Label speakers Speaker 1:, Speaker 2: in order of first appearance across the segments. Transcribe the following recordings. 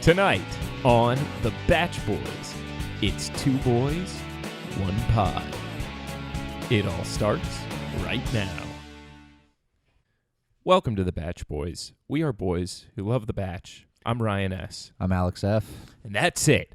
Speaker 1: Tonight on The Bach Boys, it's two boys, one pod. It all starts right now. Welcome to The Bach Boys. We are boys who love The Bach. I'm Ryan S.
Speaker 2: I'm Alex F.
Speaker 1: And that's it.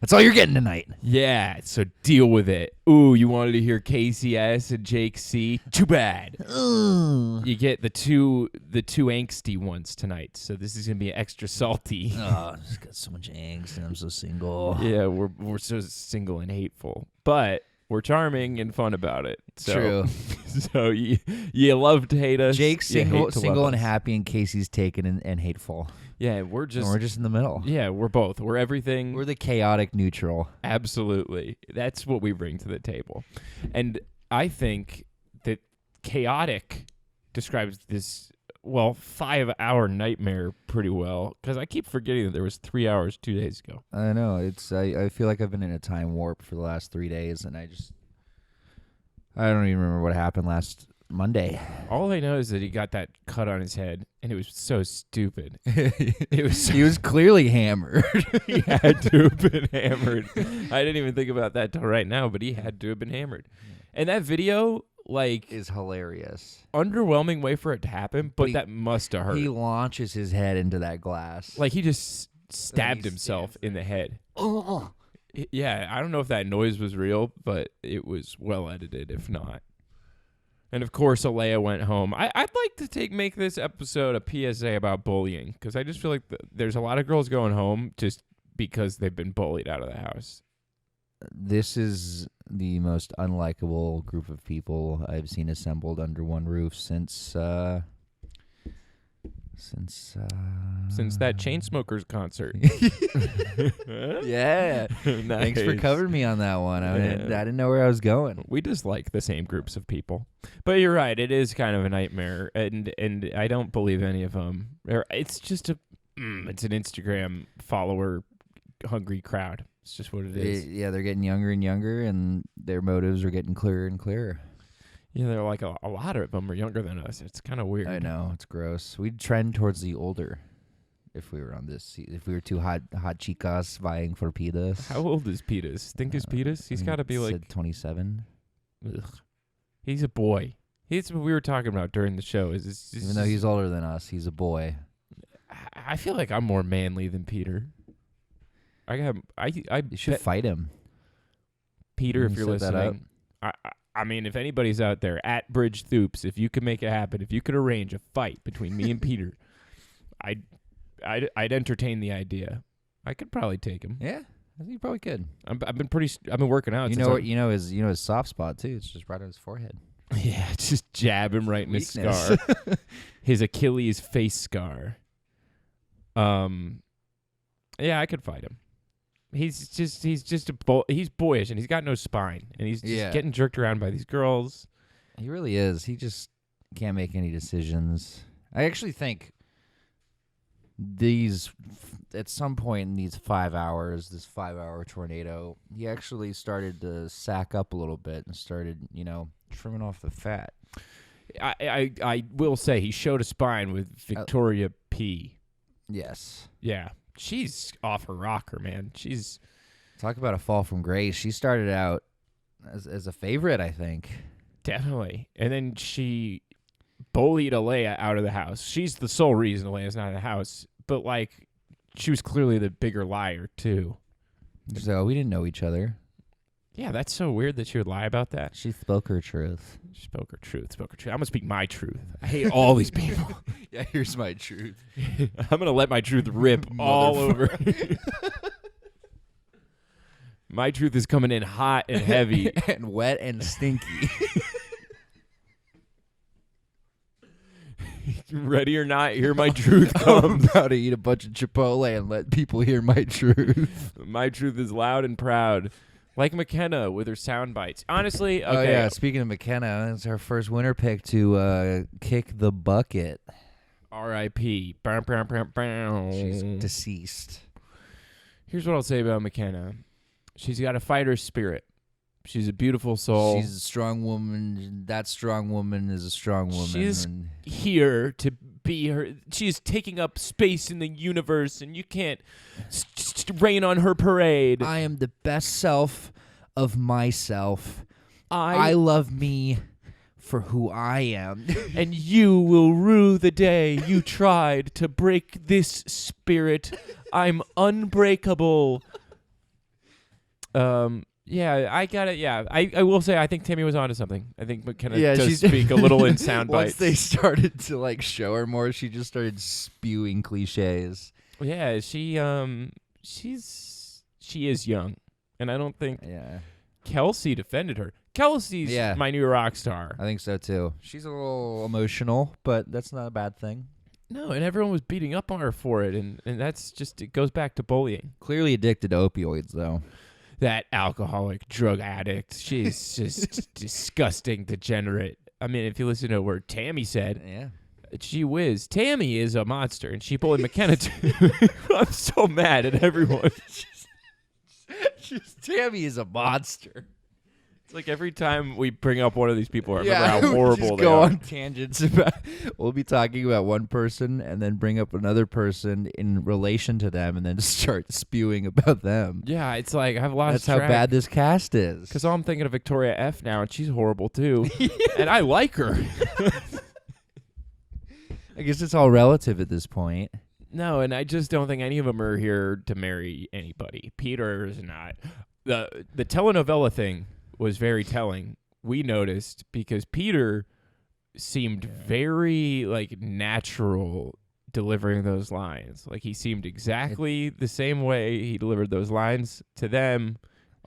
Speaker 2: That's all you're getting tonight.
Speaker 1: Yeah, so deal with it. Ooh, you wanted to hear Casey S. and Jake C. Too bad. You get the two angsty ones tonight, so this is going to be extra salty.
Speaker 2: Oh, I just got so much angst and I'm so single.
Speaker 1: Yeah, we're so single and hateful, but we're charming and fun about it. So,
Speaker 2: True.
Speaker 1: So you love to hate us.
Speaker 2: Jake's
Speaker 1: you hate to
Speaker 2: single
Speaker 1: love
Speaker 2: and
Speaker 1: us.
Speaker 2: happy, and Casey's taken and hateful.
Speaker 1: Yeah,
Speaker 2: And we're just in the middle.
Speaker 1: Yeah, we're both. We're everything.
Speaker 2: We're the chaotic neutral.
Speaker 1: Absolutely. That's what we bring to the table. And I think that chaotic describes this, 5-hour nightmare pretty well, because I keep forgetting that there was 3 hours 2 days ago.
Speaker 2: I know. I feel like I've been in a time warp for the last 3 days, and I don't even remember what happened last Monday.
Speaker 1: All I know is that he got that cut on his head, and it was so stupid. It was
Speaker 2: He was clearly hammered.
Speaker 1: He had to have been hammered. I didn't even think about that till right now, but he had to have been hammered. And that video,
Speaker 2: is hilarious.
Speaker 1: underwhelming way for it to happen, but
Speaker 2: he-
Speaker 1: that must have hurt.
Speaker 2: He launches his head into that glass.
Speaker 1: He just stabbed
Speaker 2: he
Speaker 1: himself
Speaker 2: stands
Speaker 1: in the head.
Speaker 2: oh.
Speaker 1: Yeah, I don't know if that noise was real, but it was well edited, if not. And of course, Alea went home. I'd like to make this episode a PSA about bullying, because I just feel like there's a lot of girls going home just because they've been bullied out of the house.
Speaker 2: This is the most unlikable group of people I've seen assembled under one roof since that
Speaker 1: Chainsmokers concert.
Speaker 2: Yeah. Thanks for
Speaker 1: Nice.
Speaker 2: covering me on that one. I didn't know where I was going.
Speaker 1: We dislike the same groups of people, but you're right. It is kind of a nightmare, and I don't believe any of them. It's just it's an Instagram follower hungry crowd. It's just what it is.
Speaker 2: They're getting younger and younger, and their motives are getting clearer and clearer.
Speaker 1: Yeah, they're like a lot of them are younger than us. It's kind of weird.
Speaker 2: I know, it's gross. We'd trend towards the older if we were on this. If we were two hot chicas vying for pitas.
Speaker 1: How old is Petus? Think is Petus? He's got to be like
Speaker 2: 27.
Speaker 1: Ugh. He's a boy. He's what we were talking about during the show.
Speaker 2: Even though he's older than us, he's a boy.
Speaker 1: I feel like I'm more manly than Peter.
Speaker 2: You should fight him.
Speaker 1: Peter, if
Speaker 2: You
Speaker 1: you're
Speaker 2: set that
Speaker 1: listening. I mean, if anybody's out there at Bridge Thoops, if you could make it happen, if you could arrange a fight between me and Peter, I'd entertain the idea. I could probably take him.
Speaker 2: Yeah, I think you probably could.
Speaker 1: I've been working out.
Speaker 2: You know his soft spot too. It's just right on his forehead.
Speaker 1: Yeah, just jab him right in his
Speaker 2: Weakness.
Speaker 1: scar, his Achilles face scar. Yeah, I could fight him. He's boyish, and he's got no spine, and he's just getting jerked around by these girls.
Speaker 2: He really is. He just can't make any decisions. I actually think at some point in these 5 hours, this 5-hour tornado, he actually started to sack up a little bit and started, trimming off the fat.
Speaker 1: I will say he showed a spine with Victoria P.
Speaker 2: Yes.
Speaker 1: Yeah, she's off her rocker, man. She's
Speaker 2: talk about a fall from grace. She started out as a favorite, I think.
Speaker 1: Definitely, and then she bullied Alea out of the house. She's the sole reason Alea's not in the house, but she was clearly the bigger liar too.
Speaker 2: So we didn't know each other.
Speaker 1: Yeah, that's so weird that she would lie about that.
Speaker 2: She spoke her truth.
Speaker 1: She spoke her truth. I'm gonna speak my truth. I hate all these people.
Speaker 2: Yeah, here's my truth.
Speaker 1: I'm gonna let my truth rip all over. My truth is coming in hot and heavy.
Speaker 2: And wet and stinky.
Speaker 1: Ready or not, here my truth
Speaker 2: I'm
Speaker 1: comes.
Speaker 2: about to eat a bunch of Chipotle and let people hear my truth.
Speaker 1: My truth is loud and proud. Like McKenna with her sound bites. Honestly, okay.
Speaker 2: Oh, yeah. Speaking of McKenna, it's our first winner pick to kick the bucket.
Speaker 1: R.I.P.
Speaker 2: She's deceased.
Speaker 1: Here's what I'll say about McKenna. She's got a fighter's spirit. She's a beautiful soul.
Speaker 2: She's a strong woman. That strong woman is a strong woman.
Speaker 1: She's here to be her. She's taking up space in the universe, and you can't rain on her parade.
Speaker 2: I am the best self of myself. I love me for who I am.
Speaker 1: And you will rue the day you tried to break this spirit. I'm unbreakable. Yeah, I got it. Yeah, I will say I think Tammy was onto something. I think McKenna does speak a little in sound bites.
Speaker 2: Once they started to like show her more, she just started spewing cliches.
Speaker 1: Yeah, she is young, and I don't think Kelsey defended her. Kelsey's my new rock star.
Speaker 2: I think so too. She's a little emotional, but that's not a bad thing.
Speaker 1: No, and everyone was beating up on her for it, and that's just, it goes back to bullying.
Speaker 2: Clearly addicted to opioids, though.
Speaker 1: That alcoholic drug addict. She's just disgusting, degenerate. I mean, if you listen to what Tammy said, gee whiz, Tammy is a monster, and she bullied McKenna too. I'm so mad at everyone.
Speaker 2: Tammy is a monster.
Speaker 1: It's like every time we bring up one of these people, I remember how horrible they
Speaker 2: go
Speaker 1: are.
Speaker 2: on tangents about. We'll be talking about one person and then bring up another person in relation to them, and then start spewing about them.
Speaker 1: Yeah, it's like I've lost
Speaker 2: track. That's how bad this cast is.
Speaker 1: Because I'm thinking of Victoria F now, and she's horrible too, and I like her.
Speaker 2: I guess it's all relative at this point.
Speaker 1: No, and I just don't think any of them are here to marry anybody. Peter is not. The telenovela thing was very telling. We noticed because Peter seemed very like natural delivering those lines. Like he seemed exactly the same way he delivered those lines to them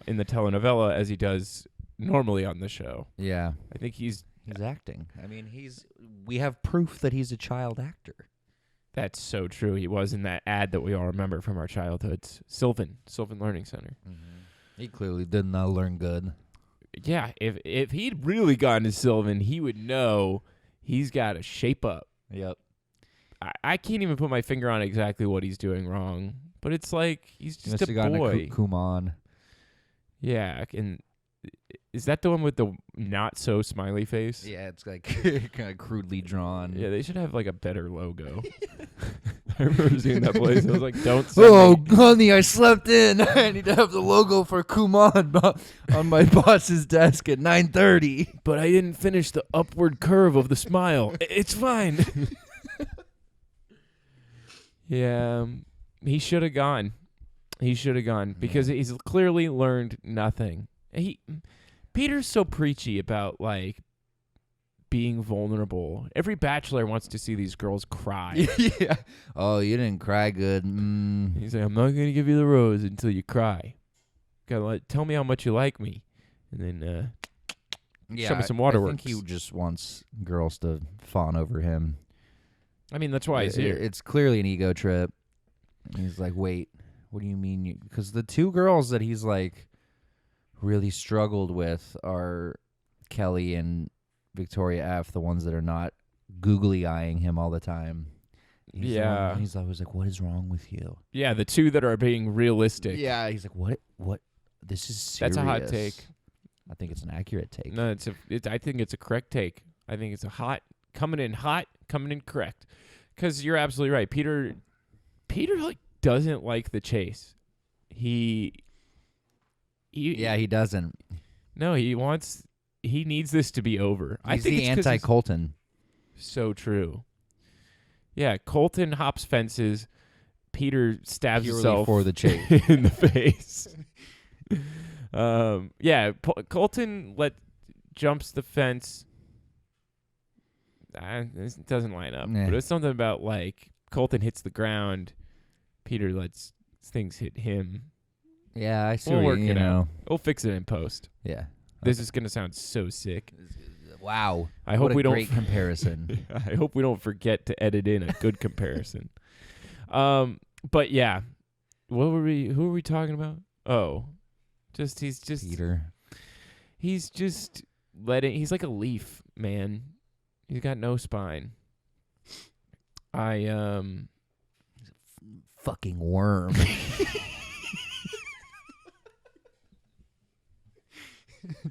Speaker 1: in the telenovela as he does normally on the show.
Speaker 2: Yeah.
Speaker 1: I think he's
Speaker 2: acting. I mean, we have proof that he's a child actor.
Speaker 1: That's so true. He was in that ad that we all remember from our childhoods. Sylvan Learning Center.
Speaker 2: Mm-hmm. He clearly did not learn good.
Speaker 1: Yeah, if he'd really gone to Sylvan, he would know he's got to shape up.
Speaker 2: Yep.
Speaker 1: I can't even put my finger on exactly what he's doing wrong, but it's like he's just a boy.
Speaker 2: Kumon.
Speaker 1: Yeah, and is that the one with the not so smiley face?
Speaker 2: Yeah, it's like kind of crudely drawn.
Speaker 1: Yeah, they should have like a better logo. I remember seeing that place. I was like, "Don't."
Speaker 2: Honey, I slept in. I need to have the logo for Kumon on my boss's desk at 9:30.
Speaker 1: But I didn't finish the upward curve of the smile. It's fine. Yeah, he should have gone. Because he's clearly learned nothing. Peter's so preachy about like being vulnerable. Every Bachelor wants to see these girls cry.
Speaker 2: Yeah. Oh, you didn't cry good.
Speaker 1: He's like, I'm not going to give you the rose until you cry. Tell me how much you like me. And then show me some waterworks.
Speaker 2: I think he just wants girls to fawn over him.
Speaker 1: I mean, that's why he's here.
Speaker 2: It's clearly an ego trip. He's like, wait, what do you mean? Because the two girls that he's like really struggled with are Kelly and Victoria F., the ones that are not googly eyeing him all the time. He's always like, what is wrong with you?
Speaker 1: Yeah, the two that are being realistic.
Speaker 2: Yeah, he's like, what? This is serious.
Speaker 1: That's a hot take.
Speaker 2: I think it's an accurate take.
Speaker 1: No, I think it's a correct take. I think it's coming in correct. Because you're absolutely right. Peter like doesn't like the chase. He
Speaker 2: doesn't.
Speaker 1: No, he needs this to be over.
Speaker 2: He's the anti-Colton.
Speaker 1: So true. Yeah, Colton hops fences. Peter stabs himself
Speaker 2: for the chase
Speaker 1: in the face. Colton jumps the fence. This doesn't line up, but it's something about like Colton hits the ground. Peter lets things hit him.
Speaker 2: Yeah, I see.
Speaker 1: We'll work it out. We'll fix it in post.
Speaker 2: Yeah.
Speaker 1: This is gonna sound so sick.
Speaker 2: Wow.
Speaker 1: I hope we don't.
Speaker 2: Great comparison.
Speaker 1: I hope we don't forget to edit in a good comparison. But yeah, who were we talking about? Oh, he's just
Speaker 2: Peter.
Speaker 1: He's just he's like a leaf, man. He's got no spine. He's a
Speaker 2: fucking worm.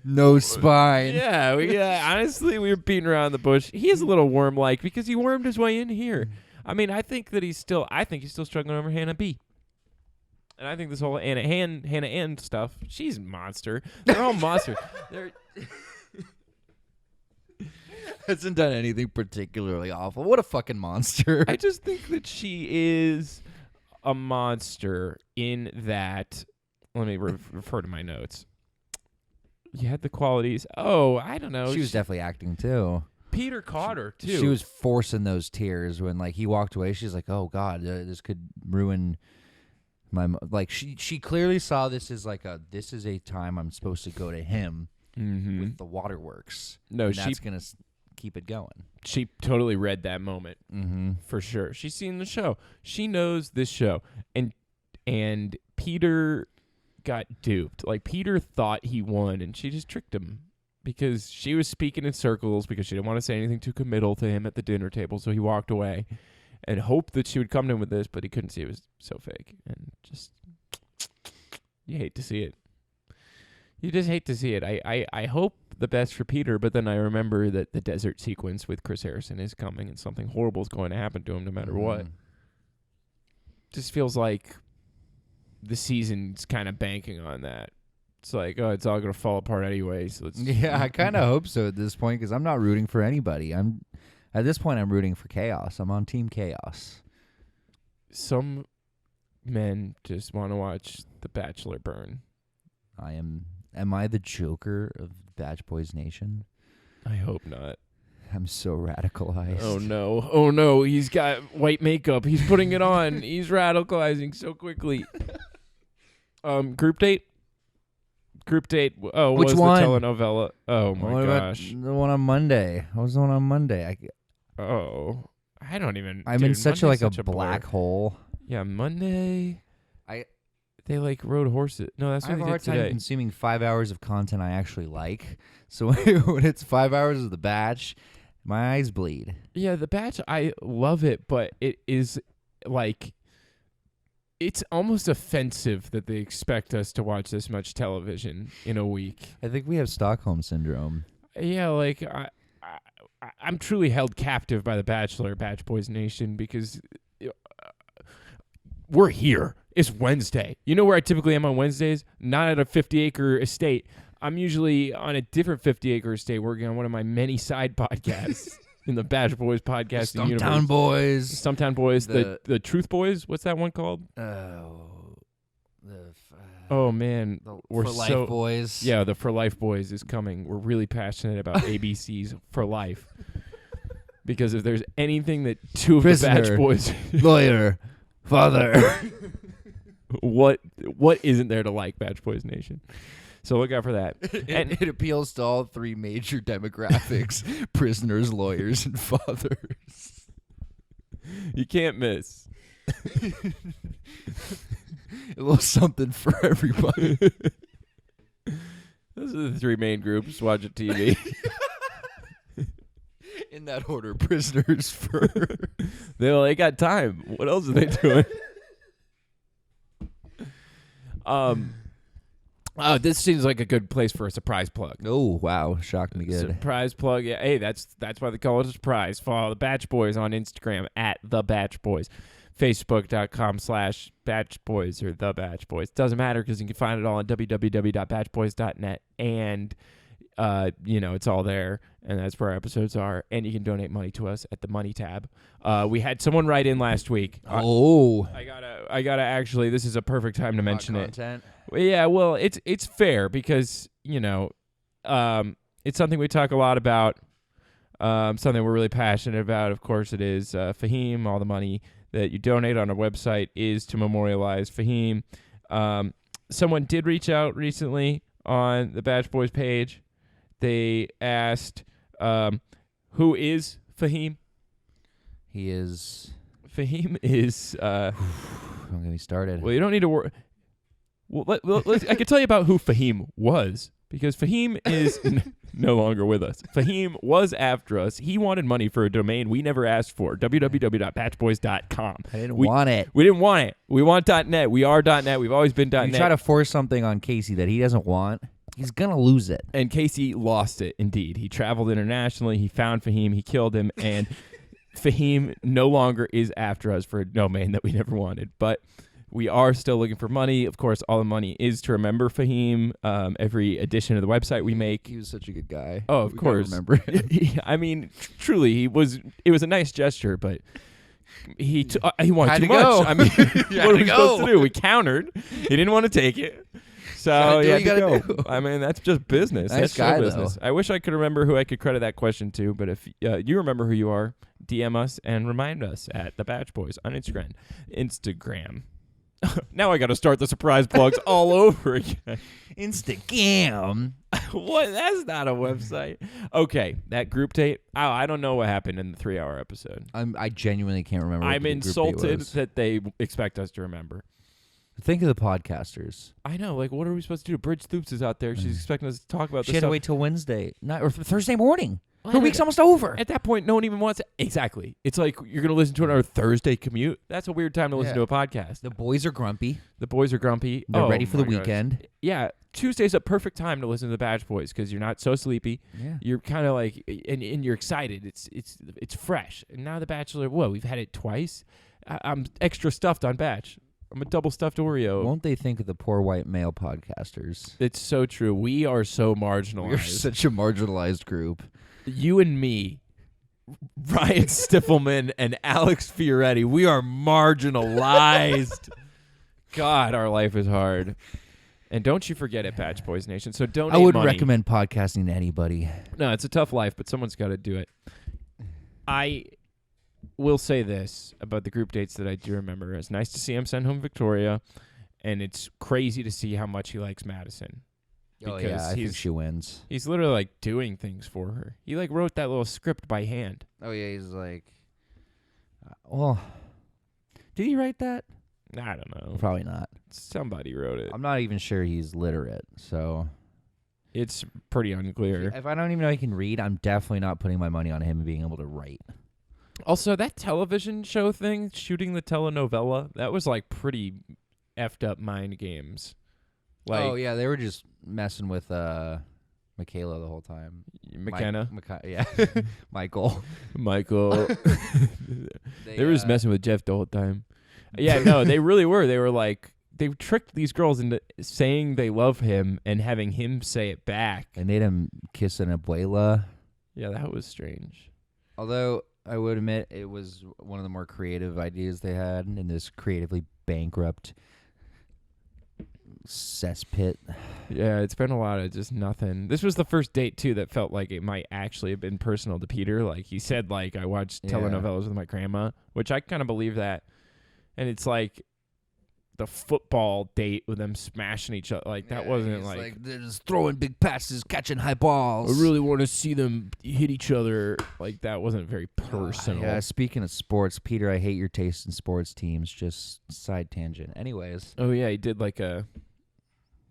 Speaker 2: No spine.
Speaker 1: Yeah, honestly, we were beating around the bush. He is a little worm-like because he wormed his way in here. I mean, I think he's still struggling over Hannah B. And I think this whole Hannah Ann stuff, she's a monster. They're all monsters. They're
Speaker 2: Hasn't done anything particularly awful. What a fucking monster.
Speaker 1: I just think that she is a monster in that. Let me refer to my notes. You had the qualities. Oh, I don't know.
Speaker 2: She was definitely acting too.
Speaker 1: Peter caught her too.
Speaker 2: She was forcing those tears when like he walked away. She's like, "Oh God, this could ruin my." Like she clearly saw this as like this is a time I'm supposed to go to him with the waterworks.
Speaker 1: No,
Speaker 2: that's gonna keep it going.
Speaker 1: She totally read that moment for sure. She's seen the show. She knows this show, and Peter got duped. Like Peter thought he won, and she just tricked him because she was speaking in circles because she didn't want to say anything too committal to him at the dinner table. So he walked away and hoped that she would come to him with this, but he couldn't see it was so fake. And just you hate to see it. You just hate to see it. I hope the best for Peter, but then I remember that the desert sequence with Chris Harrison is coming and something horrible is going to happen to him no matter what. Just feels like the season's kind of banking on that. It's like, oh, it's all going to fall apart anyway. So
Speaker 2: yeah, I kind of hope so at this point because I'm not rooting for anybody. At this point, I'm rooting for chaos. I'm on Team Chaos.
Speaker 1: Some men just want to watch The Bachelor burn.
Speaker 2: Am I the Joker of Bach Boys Nation?
Speaker 1: I hope not.
Speaker 2: I'm so radicalized.
Speaker 1: Oh no, he's got white makeup. He's putting it on. He's radicalizing so quickly. Group date. Oh,
Speaker 2: which
Speaker 1: was
Speaker 2: one?
Speaker 1: The telenovela. Oh my
Speaker 2: what
Speaker 1: gosh.
Speaker 2: About the one on Monday. What was the one on Monday?
Speaker 1: I don't even.
Speaker 2: I'm in such
Speaker 1: Monday's
Speaker 2: a black hole.
Speaker 1: Yeah, Monday. They like rode horses. No, that's
Speaker 2: I
Speaker 1: what
Speaker 2: have
Speaker 1: they
Speaker 2: a hard
Speaker 1: did
Speaker 2: time
Speaker 1: today.
Speaker 2: consuming 5 hours of content I actually like. So when it's 5 hours of the Batch, my eyes bleed.
Speaker 1: Yeah, the Batch, I love it, but it is like it's almost offensive that they expect us to watch this much television in a week.
Speaker 2: I think we have Stockholm syndrome.
Speaker 1: Yeah, like I'm truly held captive by the Bachelor, Bach Boys Nation, because we're here. It's Wednesday. You know where I typically am on Wednesdays? Not at a 50-acre estate. I'm usually on a different 50-acre estate working on one of my many side podcasts in the Bach Boys podcasting universe.
Speaker 2: Stumptown Boys.
Speaker 1: Stumptown Boys. The Truth Boys. What's that one called? Oh, man.
Speaker 2: We're For Life Boys.
Speaker 1: Yeah, the For Life Boys is coming. We're really passionate about ABC's For Life. Because if there's anything that two of
Speaker 2: Prisoner,
Speaker 1: the Bach Boys...
Speaker 2: lawyer, father...
Speaker 1: What isn't there to like, Bach Boys Nation? So look out for that. And
Speaker 2: it appeals to all three major demographics: prisoners, lawyers, and fathers.
Speaker 1: You can't miss.
Speaker 2: A little something for everybody.
Speaker 1: Those are the three main groups watching TV.
Speaker 2: In that order: prisoners first.
Speaker 1: They got time. What else are they doing? This seems like a good place for a surprise plug.
Speaker 2: Oh, wow. Shocked me good.
Speaker 1: Surprise plug. Yeah, hey, that's why they call it a surprise. Follow the Bach Boys on Instagram at The Bach Boys. Facebook.com/Bach Boys or The Bach Boys. Doesn't matter because you can find it all on www.bachboys.net. And, it's all there. And that's where our episodes are. And you can donate money to us at the Money tab. We had someone write in last week. I gotta actually, this is a perfect time to mention it. Yeah, well, it's fair because, it's something we talk a lot about, something we're really passionate about. Of course it is. Fahim, all the money that you donate on our website is to memorialize Fahim. Someone did reach out recently on the Bach Boys page. They asked, who is Fahim? Fahim is...
Speaker 2: Don't get me started.
Speaker 1: Well, you don't need to worry. Well, I can tell you about who Fahim was, because Fahim is no longer with us. Fahim was after us. He wanted money for a domain we never asked for, www.bachboys.com.
Speaker 2: I didn't want it.
Speaker 1: We didn't want it. We want .net. We are .net. We've always been .net.
Speaker 2: You try to force something on Casey that he doesn't want. He's gonna lose it.
Speaker 1: And Casey lost it, indeed. He traveled internationally. He found Fahim. He killed him. And Fahim no longer is after us for a domain that we never wanted. But we are still looking for money. Of course, all the money is to remember Fahim. Every edition of the website we make.
Speaker 2: He was such a good guy.
Speaker 1: Oh, of course.
Speaker 2: Remember him.
Speaker 1: I mean, truly, it was a nice gesture, but he wanted
Speaker 2: Had
Speaker 1: too
Speaker 2: to
Speaker 1: much.
Speaker 2: go.
Speaker 1: I mean,
Speaker 2: You
Speaker 1: what are
Speaker 2: had
Speaker 1: we
Speaker 2: to
Speaker 1: supposed to
Speaker 2: go.
Speaker 1: do? We countered. He didn't want to take it. So
Speaker 2: Gotta do
Speaker 1: he
Speaker 2: what
Speaker 1: had
Speaker 2: you
Speaker 1: to
Speaker 2: gotta
Speaker 1: go.
Speaker 2: do.
Speaker 1: I mean, that's just business.
Speaker 2: Nice
Speaker 1: That's show
Speaker 2: guy,
Speaker 1: business. I wish I could remember who I could credit that question to, but if you remember who you are, DM us and remind us at the Bach Boys on Instagram. Now I got to start the surprise plugs all over again.
Speaker 2: Instagram.
Speaker 1: What? That's not a website. Okay, that group date. Oh, I don't know what happened in the 3-hour episode.
Speaker 2: I genuinely can't remember. what
Speaker 1: I'm
Speaker 2: the group date
Speaker 1: insulted
Speaker 2: was.
Speaker 1: that they expect us to remember.
Speaker 2: Think of the podcasters.
Speaker 1: I know. Like, what are we supposed to do? Bridge Stoops is out there. She's expecting us to talk about
Speaker 2: She
Speaker 1: this
Speaker 2: had to
Speaker 1: stuff.
Speaker 2: wait till Wednesday, or Thursday morning.
Speaker 1: Well,
Speaker 2: Her week's almost over.
Speaker 1: At that point, no one even wants it. Exactly. It's like you're going to listen to it on our Thursday commute. That's a weird time to listen to a podcast.
Speaker 2: The boys are grumpy.
Speaker 1: The boys are grumpy.
Speaker 2: They're
Speaker 1: Oh,
Speaker 2: ready for the
Speaker 1: my gosh.
Speaker 2: weekend.
Speaker 1: Yeah. Tuesday's a perfect time to listen to the Bach Boys because you're not so sleepy.
Speaker 2: Yeah.
Speaker 1: You're kind of like, and you're excited. It's fresh. And now the Bachelor, whoa, we've had it twice. I'm extra stuffed on Bach. I'm a double stuffed Oreo.
Speaker 2: Won't they think of the poor white male podcasters?
Speaker 1: It's so true. We are so marginalized.
Speaker 2: We're such a marginalized group.
Speaker 1: You and me, Ryan Stiffelman and Alex Fioretti, we are marginalized. God, our life is hard. And don't you forget it, Bach Boys Nation. So donate
Speaker 2: I wouldn't
Speaker 1: money.
Speaker 2: recommend podcasting to anybody.
Speaker 1: No, it's a tough life, but someone's got to do it. I will say this about the group dates that I do remember. It's nice to see him send home Victoria, and it's crazy to see how much he likes Madison.
Speaker 2: Oh,
Speaker 1: Because
Speaker 2: yeah, I think she wins.
Speaker 1: He's literally like doing things for her. He like wrote that little script by hand.
Speaker 2: Oh, yeah, he's like, well, did he write that?
Speaker 1: I don't know.
Speaker 2: Probably not.
Speaker 1: Somebody wrote it.
Speaker 2: I'm not even sure he's literate, so.
Speaker 1: It's pretty unclear.
Speaker 2: If I don't even know he can read, I'm definitely not putting my money on him being able to write.
Speaker 1: Also, that television show thing, shooting the telenovela, that was like pretty effed up mind games. Like,
Speaker 2: oh, yeah, they were just messing with Michaela the whole time.
Speaker 1: McKenna.
Speaker 2: Yeah. Michael.
Speaker 1: Michael. They were just messing with Jeff the whole time. Yeah, no, they really were. They were like, they tricked these girls into saying they love him and having him say it back.
Speaker 2: They made him kiss an abuela.
Speaker 1: Yeah, that was strange.
Speaker 2: Although, I would admit, it was one of the more creative ideas they had in this creatively bankrupt cesspit.
Speaker 1: Yeah, it's been a lot of just nothing. This was the first date, too, that felt like it might actually have been personal to Peter. Like, he said, like, I watched telenovelas with my grandma, which I kind of believe that. And it's like the football date with them smashing each other. Like, that wasn't like
Speaker 2: they're just throwing big passes, catching high balls.
Speaker 1: I really want to see them hit each other. Like, that wasn't very personal.
Speaker 2: Yeah, speaking of sports, Peter, I hate your taste in sports teams. Just side tangent. Anyways.
Speaker 1: Oh, yeah, he did like a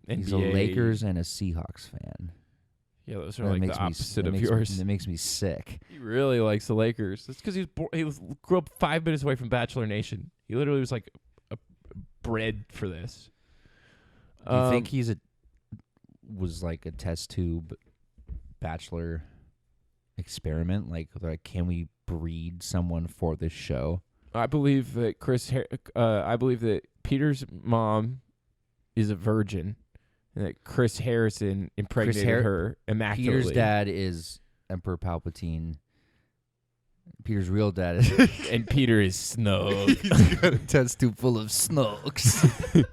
Speaker 1: NBA.
Speaker 2: He's a Lakers and a Seahawks fan.
Speaker 1: Yeah, those are
Speaker 2: That
Speaker 1: like the
Speaker 2: makes me-
Speaker 1: opposite
Speaker 2: that
Speaker 1: of
Speaker 2: makes
Speaker 1: yours.
Speaker 2: Me, that makes me sick.
Speaker 1: He really likes the Lakers. That's because grew up 5 minutes away from Bachelor Nation. He literally was like bred for this.
Speaker 2: Do you think was like a test tube Bachelor experiment? Like, can we breed someone for this show?
Speaker 1: I believe that I believe that Peter's mom is a virgin, and that Chris Harrison impregnated her immaculately.
Speaker 2: Peter's dad is Emperor Palpatine. Peter's real dad is
Speaker 1: and Peter is Snoke.
Speaker 2: He's got a test tube full of Snokes.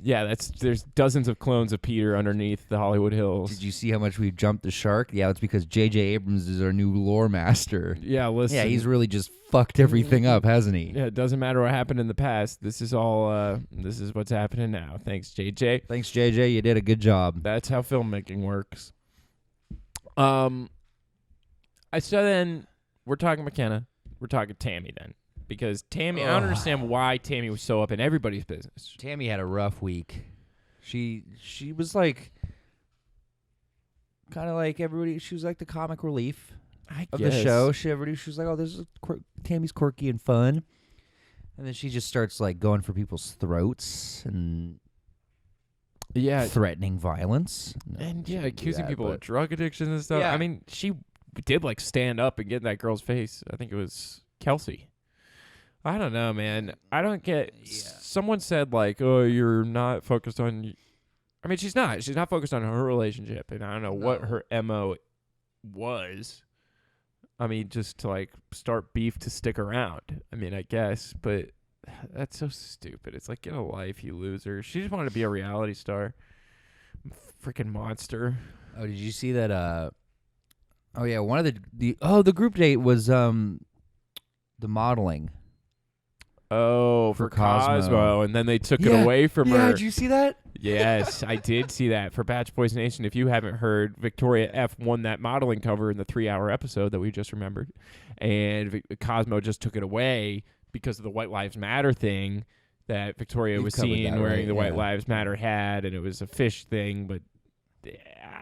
Speaker 1: Yeah, there's dozens of clones of Peter underneath the Hollywood Hills.
Speaker 2: Did you see how much we've jumped the shark? Yeah, it's because J.J. Abrams is our new lore master.
Speaker 1: Yeah, listen.
Speaker 2: Yeah, he's really just fucked everything up, hasn't he?
Speaker 1: Yeah, it doesn't matter what happened in the past. This is all. This is what's happening now. Thanks, JJ.
Speaker 2: Thanks, J.J. You did a good job.
Speaker 1: That's how filmmaking works. So then we're talking McKenna. We're talking Tammy then. Because Tammy, I don't understand why Tammy was so up in everybody's business.
Speaker 2: Tammy had a rough week. She was like, kind of like everybody. She was like the comic relief of the show. She was like, oh, this is Tammy's quirky and fun, and then she just starts like going for people's throats, and
Speaker 1: Yeah.
Speaker 2: threatening violence. No,
Speaker 1: And
Speaker 2: she
Speaker 1: yeah,
Speaker 2: didn't do
Speaker 1: accusing
Speaker 2: that,
Speaker 1: people
Speaker 2: but-
Speaker 1: of drug addiction and stuff.
Speaker 2: Yeah.
Speaker 1: I mean, she did like stand up and get in that girl's face. I think it was Kelsey. I don't know, man. I don't get. Someone said like, "Oh, you're not focused on." I mean, she's not. She's not focused on her relationship, and I don't know what her MO was. I mean, just to like start beef to stick around. I mean, I guess, but that's so stupid. It's like, get a life, you loser. She just wanted to be a reality star. Freaking monster.
Speaker 2: Oh, did you see that? Oh yeah, one of the group date was the modeling.
Speaker 1: Oh, for Cosmo, and then they took it away from her.
Speaker 2: Yeah, did you see that?
Speaker 1: Yes, I did see that. For Bach Boys Nation, if you haven't heard, Victoria F won that modeling cover in the 3-hour episode that we just remembered, and Cosmo just took it away because of the White Lives Matter thing that Victoria was seen wearing the White Lives Matter hat, and it was a fish thing. But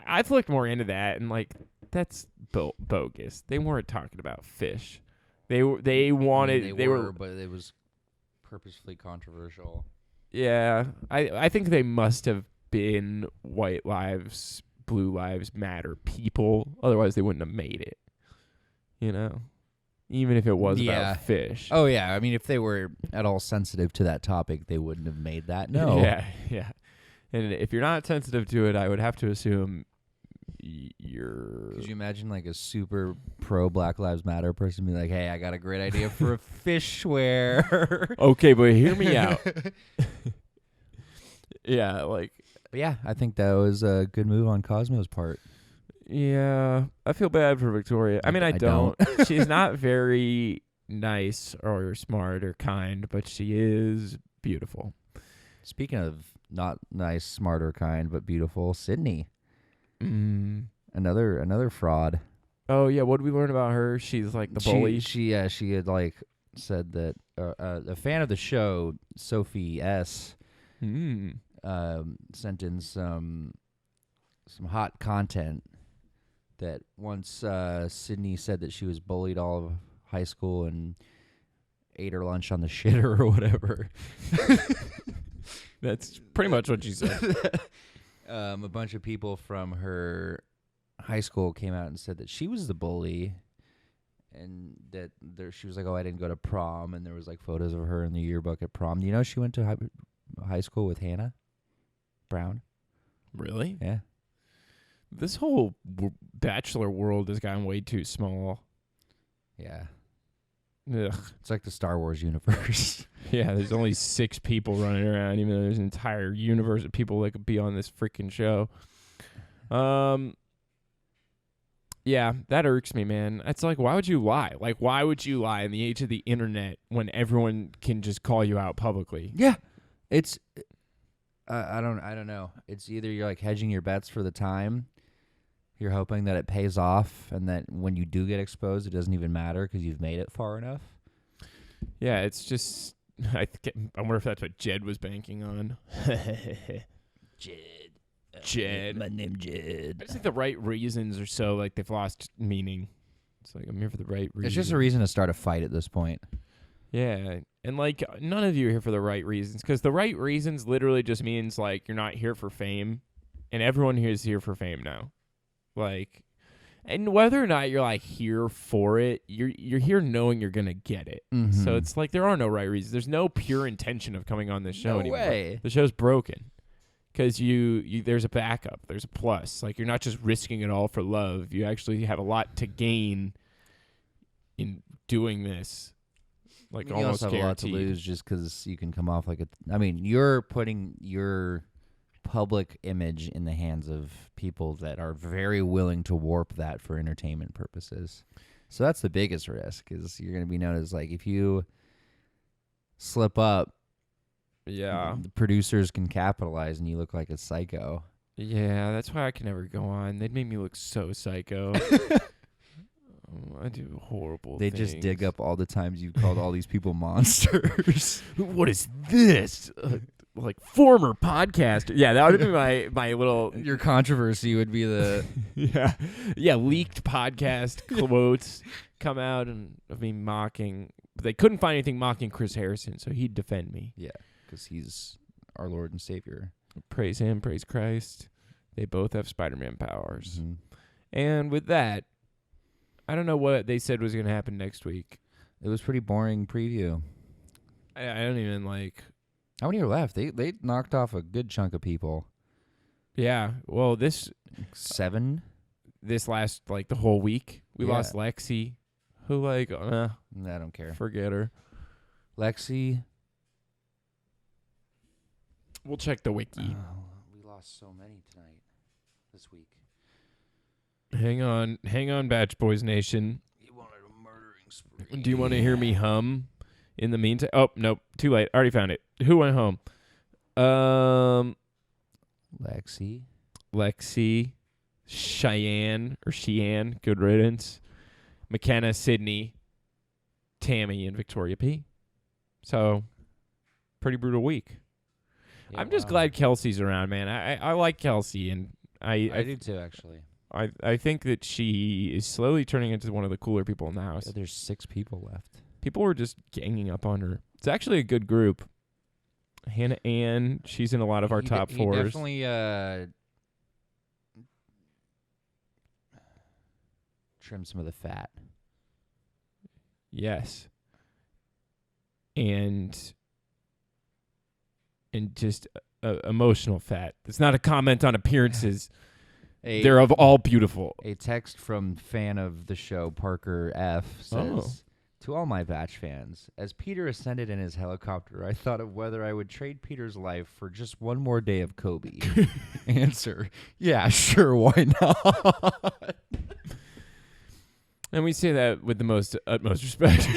Speaker 1: I flicked more into that, and like that's bogus. They weren't talking about fish. They wanted they were,
Speaker 2: but it was purposefully controversial.
Speaker 1: Yeah, I think they must have been White Lives, Blue Lives Matter people. Otherwise, they wouldn't have made it. You know, even if it was about fish.
Speaker 2: Oh yeah, I mean, if they were at all sensitive to that topic, they wouldn't have made that. No.
Speaker 1: Yeah. And if you're not sensitive to it, I would have to assume you're.
Speaker 2: Could you imagine like a super pro Black Lives Matter person be like, "Hey, I got a great idea for a fish swear."
Speaker 1: Okay, but hear me out. Yeah, like.
Speaker 2: But yeah, I think that was a good move on Cosmo's part.
Speaker 1: Yeah, I feel bad for Victoria. I mean, I don't. She's not very nice or smart or kind, but she is beautiful.
Speaker 2: Speaking of not nice, smart, or kind, but beautiful, Sydney. Another fraud.
Speaker 1: Oh yeah, what did we learn about her? She's like the bully.
Speaker 2: She had like said that a fan of the show, Sophie S. Sent in some hot content that once Sydney said that she was bullied all of high school and ate her lunch on the shitter or whatever.
Speaker 1: That's pretty much what she said.
Speaker 2: A bunch of people from her high school came out and said that she was the bully, and that she was like, "Oh, I didn't go to prom," and there was like photos of her in the yearbook at prom. Do you know she went to high school with Hannah Brown?
Speaker 1: Really?
Speaker 2: Yeah.
Speaker 1: This whole Bachelor world has gotten way too small.
Speaker 2: Yeah.
Speaker 1: Ugh.
Speaker 2: It's like the Star Wars universe.
Speaker 1: Yeah, there's only 6 people running around, even though there's an entire universe of people that could be on this freaking show. Yeah, that irks me, man. It's like, why would you lie? Like, why would you lie in the age of the internet when everyone can just call you out publicly?
Speaker 2: Yeah. It's I don't know. It's either you're like hedging your bets for the time. You're hoping that it pays off, and that when you do get exposed, it doesn't even matter because you've made it far enough.
Speaker 1: Yeah, it's just I wonder if that's what Jed was banking on. Jed.
Speaker 2: My name Jed.
Speaker 1: I just think the right reasons are so like they've lost meaning. It's like I'm here for the right reasons.
Speaker 2: It's just a reason to start a fight at this point.
Speaker 1: Yeah, and like none of you are here for the right reasons, because the right reasons literally just means like you're not here for fame, and everyone here is here for fame now. Like, and whether or not you're like here for it, you're here knowing you're gonna get it.
Speaker 2: Mm-hmm.
Speaker 1: So it's like there are no right reasons. There's no pure intention of coming on this show anymore.
Speaker 2: Way.
Speaker 1: The show's broken because you there's a backup, there's a plus. Like you're not just risking it all for love. You actually have a lot to gain in doing this. Like
Speaker 2: you
Speaker 1: almost
Speaker 2: also have a lot to
Speaker 1: guaranteed.
Speaker 2: lose just because you can come off like a. I mean, you're putting your public image in the hands of people that are very willing to warp that for entertainment purposes. So that's the biggest risk, is you're going to be known as, like, if you slip up,
Speaker 1: Yeah.
Speaker 2: the producers can capitalize and you look like a psycho.
Speaker 1: Yeah, that's why I can never go on. They'd make me look so psycho. I do horrible
Speaker 2: They
Speaker 1: things.
Speaker 2: just dig up all the times you've called all these people monsters.
Speaker 1: What is this? Like former podcaster. Yeah, that would be my little
Speaker 2: Your controversy would be the...
Speaker 1: yeah, leaked podcast quotes come out and of me mocking. But they couldn't find anything mocking Chris Harrison, so he'd defend me.
Speaker 2: Yeah, because he's our Lord and Savior.
Speaker 1: Praise him, praise Christ. They both have Spider-Man powers.
Speaker 2: Mhm.
Speaker 1: And with that, I don't know what they said was going to happen next week.
Speaker 2: It was pretty boring preview.
Speaker 1: I don't even like...
Speaker 2: How many are left? They knocked off a good chunk of people.
Speaker 1: Yeah, well, this
Speaker 2: 7?
Speaker 1: This last, like, the whole week, we
Speaker 2: Yeah.
Speaker 1: lost Lexi, who, like,
Speaker 2: I don't care.
Speaker 1: forget her.
Speaker 2: Lexi.
Speaker 1: We'll check the wiki.
Speaker 2: We lost so many tonight. This week.
Speaker 1: Hang on, Bach Boys Nation.
Speaker 2: You wanted a murdering spree.
Speaker 1: Do you want to hear me hum in the meantime? Oh, nope, too late. Already found it. Who went home? Lexi, Cheyenne, good riddance. McKenna, Sydney, Tammy, and Victoria P. So, pretty brutal week.
Speaker 2: Yeah,
Speaker 1: I'm just
Speaker 2: wow.
Speaker 1: glad Kelsey's around, man. I like Kelsey, and
Speaker 2: I do too, actually.
Speaker 1: I think that she is slowly turning into one of the cooler people in the house.
Speaker 2: Yeah, there's 6 people left.
Speaker 1: People were just ganging up on her. It's actually a good group. Hannah Ann, she's in a lot of our top fours.
Speaker 2: He definitely trim some of the fat.
Speaker 1: Yes. And just emotional fat. It's not a comment on appearances. They're all beautiful.
Speaker 2: A text from fan of the show, Parker F, says, to all my Batch fans, as Peter ascended in his helicopter, I thought of whether I would trade Peter's life for just one more day of Kobe. Answer, yeah, sure, why not?
Speaker 1: And we say that with the utmost respect.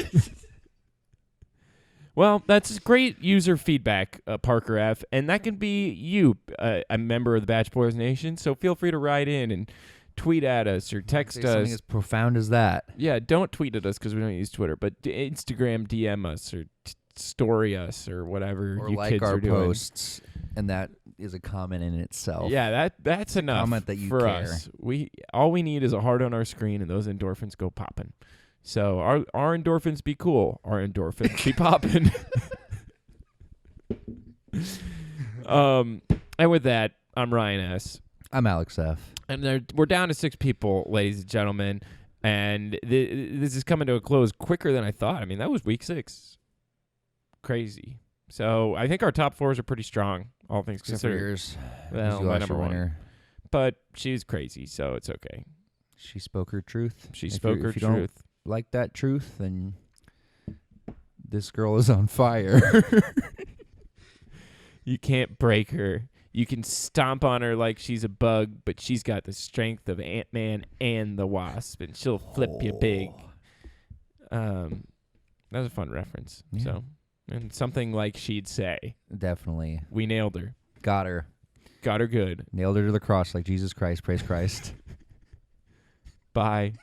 Speaker 1: Well, that's great user feedback, Parker F. And that can be you, a member of the Bach Boys Nation. So feel free to write in and tweet at us or text
Speaker 2: Say something
Speaker 1: us.
Speaker 2: as profound as that.
Speaker 1: Yeah, don't tweet at us because we don't use Twitter, but Instagram DM us or story us or whatever
Speaker 2: Or
Speaker 1: you
Speaker 2: like
Speaker 1: kids
Speaker 2: our
Speaker 1: are doing.
Speaker 2: posts, and that is a comment in itself.
Speaker 1: Yeah, that's enough
Speaker 2: comment that you
Speaker 1: for
Speaker 2: care.
Speaker 1: us. All we need is a heart on our screen, and those endorphins go popping. So our endorphins be cool. Our endorphins be popping. And with that, I'm Ryan S.
Speaker 2: I'm Alex F.
Speaker 1: And we're down to 6 people, ladies and gentlemen. And this is coming to a close quicker than I thought. I mean, that was week 6. Crazy. So I think our top 4s are pretty strong, all things
Speaker 2: Except for
Speaker 1: considered.
Speaker 2: yours.
Speaker 1: Well,
Speaker 2: You
Speaker 1: my
Speaker 2: lost
Speaker 1: number
Speaker 2: your
Speaker 1: 1.
Speaker 2: winner.
Speaker 1: But she's crazy, so it's okay.
Speaker 2: She spoke her truth.
Speaker 1: She
Speaker 2: If
Speaker 1: spoke
Speaker 2: you-
Speaker 1: her
Speaker 2: if you don't
Speaker 1: truth.
Speaker 2: like that truth, then this girl is on fire.
Speaker 1: You can't break her. You can stomp on her like she's a bug, but she's got the strength of Ant-Man and the Wasp, and she'll flip you big. That was a fun reference.
Speaker 2: Yeah.
Speaker 1: So, and something like she'd say.
Speaker 2: Definitely.
Speaker 1: We nailed her.
Speaker 2: Got her.
Speaker 1: Got her good.
Speaker 2: Nailed her to the cross like Jesus Christ. Praise Christ.
Speaker 1: Bye.